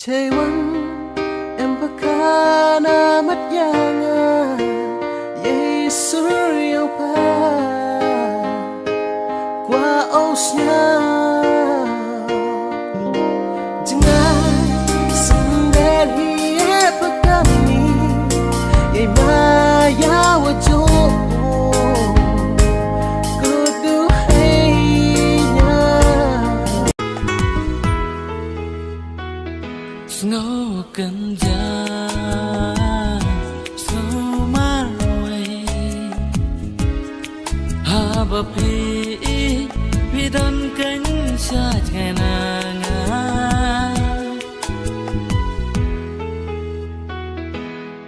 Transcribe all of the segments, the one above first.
Ceywan empakana matyanga Yesuryo pa Kwa osnya Jangan sendiri pekami Yai maya wajah Snow cần già snow mar away ha ba pi don cánh xa ngày nàng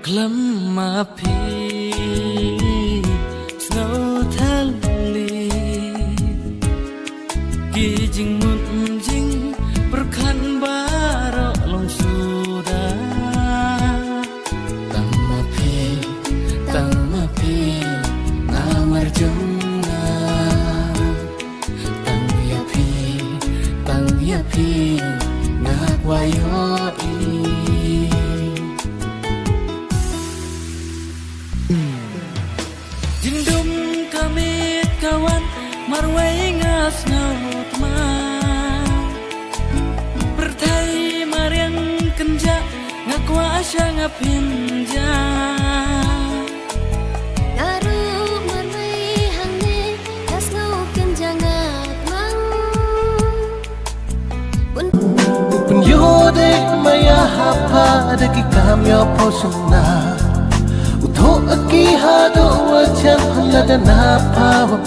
clem ma pi snow thal li ki jing mun jing berkhan baro long sudah tang ma pi namar jumna tang ya pi nak wayo jindum kami kawan marwai ngas ngaut ma Asya ngapinja Garu marwai hangne tas ngau kenjangat mang Pun yode maya hapa deki kamyo posuna Utho aki hado wachan halada na pawam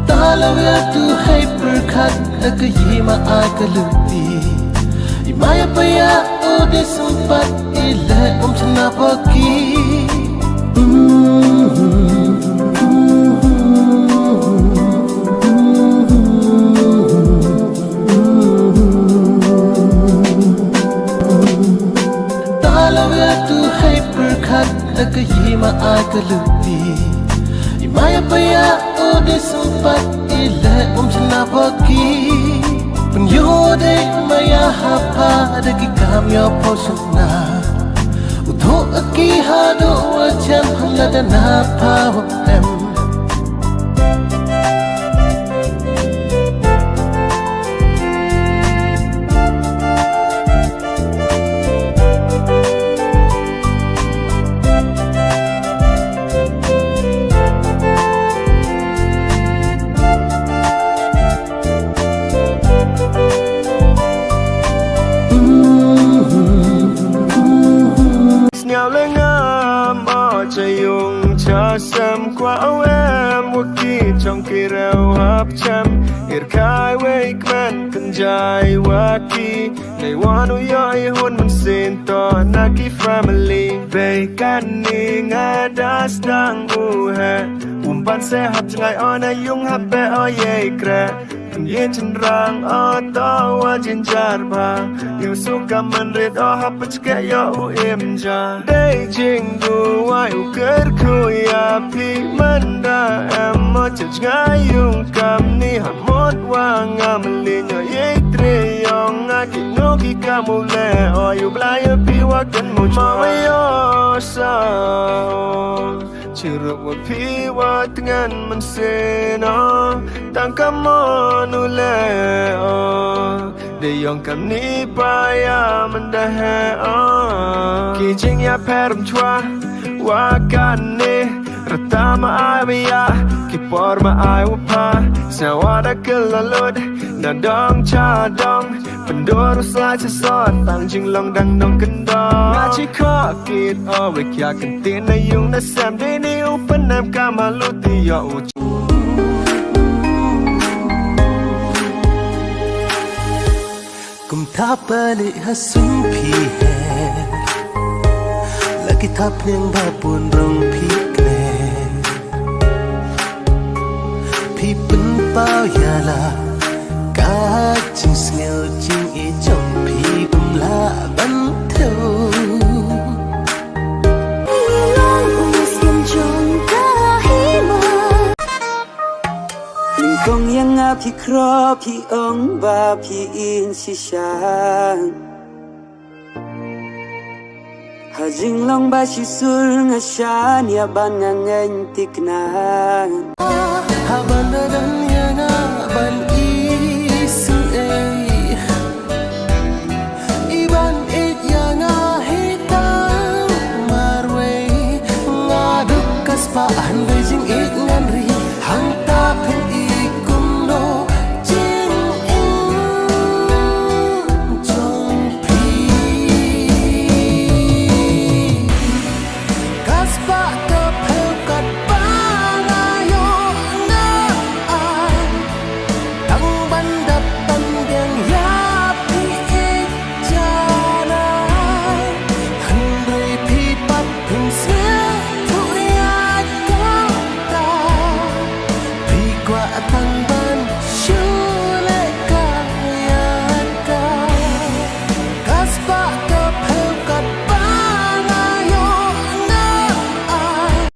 Talawya tu hai perkhat akayima akaluti Imaya paya ode sempat ilai cana pagi Talawya tu hai perkhat akayima akaluti Imaya paya ode sempat ilai cana pagi Penyode maya hapa deki kamyo posuna Utho aki hado wajan halada na pawam Sam qua áo em một kỳ trong kỳ rêu hấp chăm hiệt khai với quen cần dài qua kỳ này qua núi yoi hôn mình xin to na kỳ family về căn ni ngã đã đang u hè ban xe hấp ngày on ai yung hấp bé oi ye kre phần yên chân rang ở to qua trên jar ba yêu su cầm mình red ở hấp bất kể yo u em ja đây chính du ai u kết khui à pi mình đã em mất chợt ngay yung cầm ni hấp mất qua ngam lên yo ye tre yong a ki no ki kamule o you blai pi wa kan mo ma yo sa Chiruk wa pi wa tengan mensena Tangka monu le De yong kam ni paya mendahe Ki jing ya perum chua Wa kan ni Rata ma ai biya Ki por ma ai wapa Sawada kelalud Na dong cha dong Pendor usah sesot Tang jing long dang dong kendong Ngaji kokit Oh we kya kentin na yung nasam Dini upan nam kamaluti ya uch Kum tha balik hasung pi hai Lagi thap yang babun rong pi kne Pi pen bao ya la Ka ching snel ching e chong pi kum la ban theo Long usim chong ka hima Kong yang api kro pi ong ba pi in si shang Hajing long ba shisul nga siya niya ba nga ngayon tiknan Haban na dan yan na ban